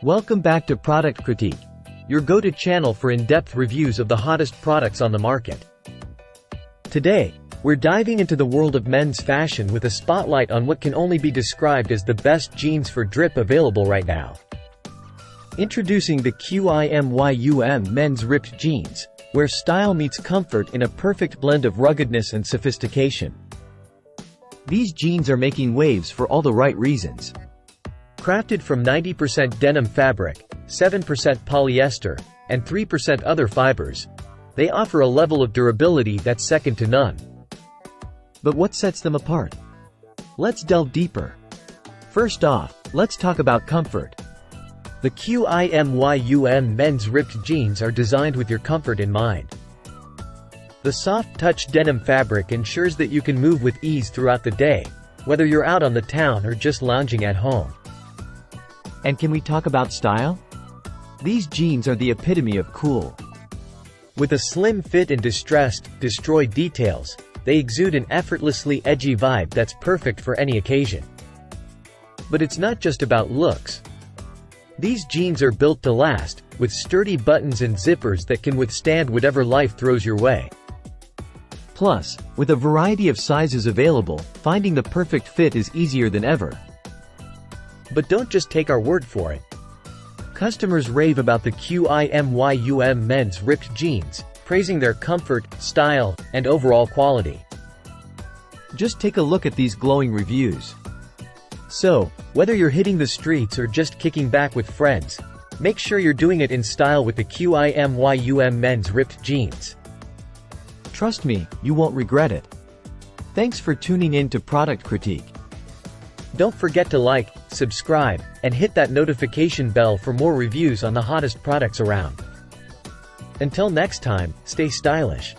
Welcome back to Product Critique, your go-to channel for in-depth reviews of the hottest products on the market. Today, we're diving into the world of men's fashion with a spotlight on what can only be described as the best jeans for drip available right now. Introducing the QIMYUM men's ripped jeans, where style meets comfort in a perfect blend of ruggedness and sophistication. These jeans are making waves for all the right reasons. Crafted from 90% denim fabric, 7% polyester, and 3% other fibers, they offer a level of durability that's second to none. But what sets them apart? Let's delve deeper. First off, let's talk about comfort. The QIMYUM men's ripped jeans are designed with your comfort in mind. The soft-touch denim fabric ensures that you can move with ease throughout the day, whether you're out on the town or just lounging at home. And can we talk about style? These jeans are the epitome of cool. With a slim fit and distressed, destroyed details, they exude an effortlessly edgy vibe that's perfect for any occasion. But it's not just about looks. These jeans are built to last, with sturdy buttons and zippers that can withstand whatever life throws your way. Plus, with a variety of sizes available, finding the perfect fit is easier than ever. But don't just take our word for it. Customers rave about the QIMYUM men's ripped jeans, praising their comfort, style, and overall quality. Just take a look at these glowing reviews. So, whether you're hitting the streets or just kicking back with friends, make sure you're doing it in style with the QIMYUM men's ripped jeans. Trust me, you won't regret it. Thanks for tuning in to Product Critique. Don't forget to like, subscribe, and hit that notification bell for more reviews on the hottest products around. Until next time, stay stylish.